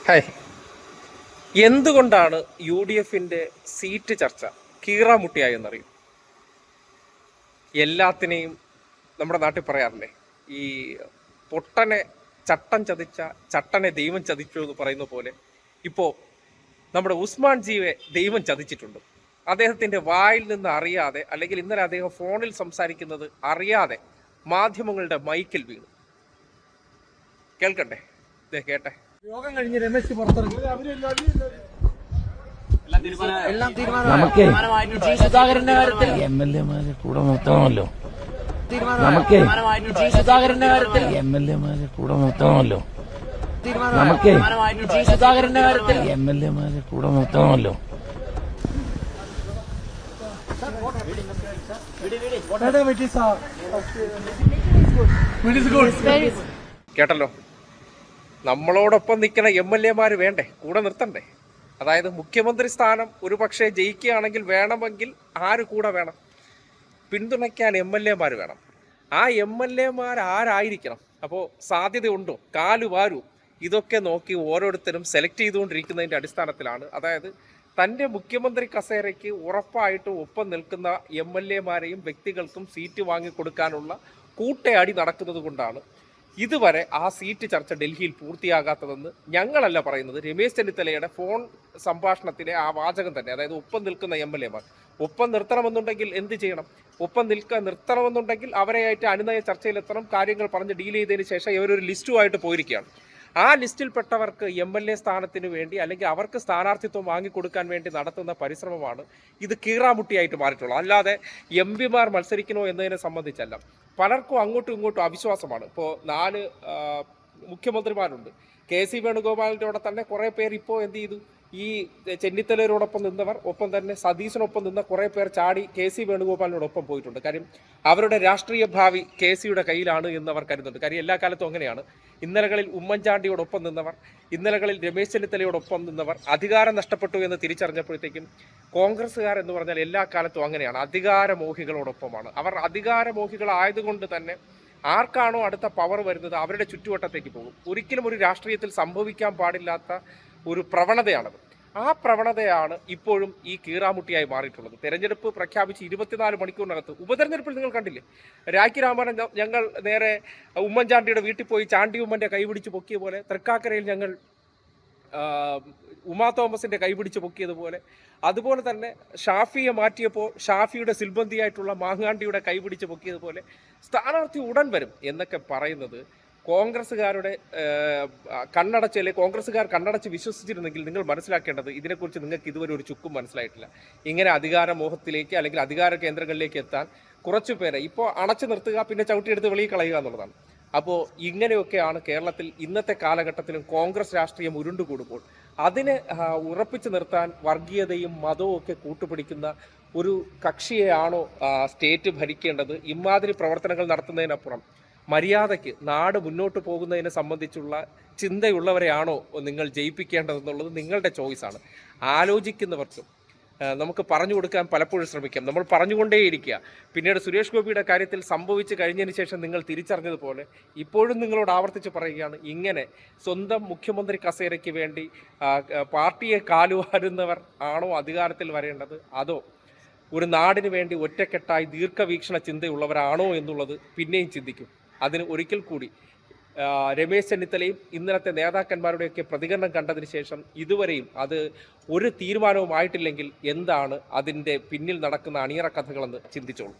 Hi. എന്തുകൊണ്ടാണ് UDFന്റെ seat ചർച്ച കീറാമുട്ടിയായെന്നറിയും? എല്ലാത്തിനെയും നമ്മുടെ നാട്ടിൽ പറയാറില്ലേ, ഈ പൊട്ടനെ ചട്ടം ചതിച്ച ചട്ടനെ ദൈവം ചതിച്ചു എന്ന് പറയുന്ന പോലെ ഇപ്പോൾ നമ്മുടെ ഉസ്മാൻ ജിയെ ദൈവം ചതിച്ചിട്ടുണ്ട്. അദ്ദേഹത്തിൻ്റെ വായിൽ നിന്ന് അറിയാതെ, അല്ലെങ്കിൽ ഇന്നലെ അദ്ദേഹം ഫോണിൽ സംസാരിക്കുന്നത് അറിയാതെ മാധ്യമങ്ങളുടെ മൈക്കിൽ വീണു. കേൾക്കട്ടെ, കേട്ടെ. യോഗം കഴിഞ്ഞ് രമേശ് പുറത്തിറങ്ങി നമുക്ക് സുധാകരന്റെ കാര്യത്തിൽ MLA-മാരെ കൂടെ നിർത്തണമല്ലോ. നമുക്ക് സുധാകരന്റെ കാര്യത്തിൽ MLA-മാരെ കൂടെ നിർത്തണമല്ലോ. നമുക്ക് സുധാകരന്റെ കാര്യത്തിൽ MLA-മാരെ കൂടെ നിർത്തണമല്ലോ. കേട്ടല്ലോ, നമ്മളോടൊപ്പം നിൽക്കുന്ന MLA-മാര് വേണ്ടേ, കൂടെ നിർത്തണ്ടേ? അതായത് മുഖ്യമന്ത്രി സ്ഥാനം ഒരു പക്ഷേ ജയിക്കുകയാണെങ്കിൽ വേണമെങ്കിൽ ആര് കൂടെ വേണം? പിന്തുണയ്ക്കാൻ MLA-മാർ വേണം. ആ MLA-മാർ ആരായിരിക്കണം? അപ്പോൾ സാധ്യതയുണ്ടോ? കാലുവാരു ഇതൊക്കെ നോക്കി ഓരോരുത്തരും സെലക്ട് ചെയ്തുകൊണ്ടിരിക്കുന്നതിൻ്റെ അടിസ്ഥാനത്തിലാണ്, അതായത് തൻ്റെ മുഖ്യമന്ത്രി കസേരയ്ക്ക് ഉറപ്പായിട്ടും ഒപ്പം നിൽക്കുന്ന MLA-മാരെയും വ്യക്തികൾക്കും സീറ്റ് വാങ്ങിക്കൊടുക്കാനുള്ള കൂട്ടയടി നടക്കുന്നത് കൊണ്ടാണ് ഇതുവരെ ആ സീറ്റ് ചർച്ച ഡൽഹിയിൽ പൂർത്തിയാകാത്തതെന്ന് ഞങ്ങളല്ല പറയുന്നത്. രമേശ് ചെന്നിത്തലയുടെ ഫോൺ സംഭാഷണത്തിലെ ആ വാചകം തന്നെ, അതായത് ഒപ്പം നിൽക്കുന്ന MLA-മാർ ഒപ്പം നിർത്തണമെന്നുണ്ടെങ്കിൽ എന്ത് ചെയ്യണം? ഒപ്പം നിർത്തണമെന്നുണ്ടെങ്കിൽ അവരെയായിട്ട് അനുനയ ചർച്ചയിലെത്തണം. കാര്യങ്ങൾ പറഞ്ഞ് ഡീൽ ചെയ്തതിന് ശേഷം ഇവരൊരു ലിസ്റ്റുമായിട്ട് പോയിരിക്കുകയാണ്. ആ ലിസ്റ്റിൽപ്പെട്ടവർക്ക് MLA സ്ഥാനത്തിന് വേണ്ടി, അല്ലെങ്കിൽ അവർക്ക് സ്ഥാനാർത്ഥിത്വം വാങ്ങിക്കൊടുക്കാൻ വേണ്ടി നടത്തുന്ന പരിശ്രമമാണ് ഇത് കീറാമുട്ടിയായിട്ട് മാറിയിട്ടുള്ളത്. അല്ലാതെ MP-മാർ മത്സരിക്കണോ എന്നതിനെ സംബന്ധിച്ചല്ല. പലർക്കും അങ്ങോട്ടും ഇങ്ങോട്ടും അവിശ്വാസമാണ്. ഇപ്പോൾ 4 മുഖ്യമന്ത്രിമാരുണ്ട്. KC വേണുഗോപാലിൻ്റെ കൂടെ തന്നെ കുറേ പേർ ഇപ്പോൾ എന്ത് ചെയ്തു? ഈ ചെന്നിത്തലയോടൊപ്പം നിന്നവർ, ഒപ്പം തന്നെ സതീശനൊപ്പം നിന്ന കുറേ പേർ ചാടി KC വേണുഗോപാലിനോടൊപ്പം പോയിട്ടുണ്ട്. കാര്യം അവരുടെ രാഷ്ട്രീയ ഭാവി KCയുടെ കയ്യിലാണ് എന്ന് അവർ കരുതുന്നുണ്ട്. കാര്യം എല്ലാ കാലത്തും അങ്ങനെയാണ്. ഇന്നലകളിൽ ഉമ്മൻചാണ്ടിയോടൊപ്പം നിന്നവർ, ഇന്നലകളിൽ രമേശ് ചെന്നിത്തലയോടൊപ്പം നിന്നവർ അധികാരം നഷ്ടപ്പെട്ടു എന്ന് തിരിച്ചറിഞ്ഞപ്പോഴത്തേക്കും കോൺഗ്രസ്സുകാർ എന്ന് പറഞ്ഞാൽ എല്ലാ കാലത്തും അങ്ങനെയാണ്, അധികാരമോഹികളോടൊപ്പമാണ്. അവർ അധികാരമോഹികളായതുകൊണ്ട് തന്നെ ആർക്കാണോ അടുത്ത പവർ വരുന്നത് അവരുടെ ചുറ്റുവട്ടത്തേക്ക് പോകും. ഒരിക്കലും ഒരു രാഷ്ട്രീയത്തിൽ സംഭവിക്കാൻ പാടില്ലാത്ത ഒരു പ്രവണതയാണത്. ആ പ്രവണതയാണ് ഇപ്പോഴും ഈ കീറാമുട്ടിയായി മാറിയിട്ടുള്ളത്. തെരഞ്ഞെടുപ്പ് പ്രഖ്യാപിച്ച് 24 മണിക്കൂറിനകത്ത് ഉപതെരഞ്ഞെടുപ്പിൽ നിങ്ങൾ കണ്ടില്ലേ, രാഖി രാമൻ ഞങ്ങൾ നേരെ ഉമ്മൻചാണ്ടിയുടെ വീട്ടിൽ പോയി ചാണ്ടി ഉമ്മൻ്റെ കൈപിടിച്ച് പൊക്കിയ പോലെ, തൃക്കാക്കരയിൽ ഞങ്ങൾ ഉമാ തോമസിൻ്റെ കൈപിടിച്ച് പൊക്കിയതുപോലെ, അതുപോലെ തന്നെ ഷാഫിയെ മാറ്റിയപ്പോൾ ഷാഫിയുടെ സിൽബന്തിയായിട്ടുള്ള മാങ്ങാണ്ടിയുടെ കൈപിടിച്ച് പൊക്കിയതുപോലെ സ്ഥാനാർത്ഥി ഉടൻ വരും എന്നൊക്കെ പറയുന്നത് കോൺഗ്രസ്സുകാരുടെ കണ്ണടച്ചല്ലേ, കോൺഗ്രസ്സുകാർ കണ്ണടച്ച് വിശ്വസിച്ചിരുന്നെങ്കിൽ നിങ്ങൾ മനസ്സിലാക്കേണ്ടത്, ഇതിനെക്കുറിച്ച് നിങ്ങൾക്ക് ഇതുവരെ ഒരു ചുക്കും മനസ്സിലായിട്ടില്ല. ഇങ്ങനെ അധികാരമോഹത്തിലേക്ക് അല്ലെങ്കിൽ അധികാര കേന്ദ്രങ്ങളിലേക്ക് എത്താൻ കുറച്ചു പേരെ ഇപ്പോൾ അണച്ചു നിർത്തുക, പിന്നെ ചവിട്ടിയെടുത്ത് വെളിയിൽ കളയുക എന്നുള്ളതാണ്. അപ്പോൾ ഇങ്ങനെയൊക്കെയാണ് കേരളത്തിൽ ഇന്നത്തെ കാലഘട്ടത്തിലും കോൺഗ്രസ് രാഷ്ട്രീയം ഉരുണ്ടുകൂടുമ്പോൾ അതിനെ ഉറപ്പിച്ചു നിർത്താൻ വർഗീയതയും മതവും ഒക്കെ കൂട്ടുപിടിക്കുന്ന ഒരു കക്ഷിയെയാണോ സ്റ്റേറ്റ് ഭരിക്കേണ്ടത്? ഇമാതിരി പ്രവർത്തനങ്ങൾ നടത്തുന്നതിനപ്പുറം മര്യാദയ്ക്ക് നാട് മുന്നോട്ട് പോകുന്നതിനെ സംബന്ധിച്ചുള്ള ചിന്തയുള്ളവരെയാണോ നിങ്ങൾ ജയിപ്പിക്കേണ്ടതെന്നുള്ളത് നിങ്ങളുടെ ചോയ്സാണ്. ആലോചിക്കുന്നവർക്കും നമുക്ക് പറഞ്ഞു കൊടുക്കാൻ പലപ്പോഴും ശ്രമിക്കാം, നമ്മൾ പറഞ്ഞുകൊണ്ടേയിരിക്കുക. പിന്നീട് സുരേഷ് ഗോപിയുടെ കാര്യത്തിൽ സംഭവിച്ചു കഴിഞ്ഞതിന് ശേഷം നിങ്ങൾ തിരിച്ചറിഞ്ഞതുപോലെ ഇപ്പോഴും നിങ്ങളോട് ആവർത്തിച്ച് പറയുകയാണ്, ഇങ്ങനെ സ്വന്തം മുഖ്യമന്ത്രി കസേരയ്ക്ക് വേണ്ടി പാർട്ടിയെ കാലുവാരുന്നവർ ആണോ അധികാരത്തിൽ വരേണ്ടത്, അതോ ഒരു നാടിന് വേണ്ടി ഒറ്റക്കെട്ടായി ദീർഘവീക്ഷണ ചിന്തയുള്ളവരാണോ എന്നുള്ളത് പിന്നെയും ചിന്തിക്കും. അതിന് ഒരിക്കൽ കൂടി രമേശ് ചെന്നിത്തലയും ഇന്നലത്തെ നേതാക്കന്മാരുടെയൊക്കെ പ്രതികരണം കണ്ടതിന് ശേഷം ഇതുവരെയും അത് ഒരു തീരുമാനവും ആയിട്ടില്ലെങ്കിൽ എന്താണ് അതിൻ്റെ പിന്നിൽ നടക്കുന്ന അണിയറ കഥകളെന്ന് ചിന്തിച്ചോളൂ.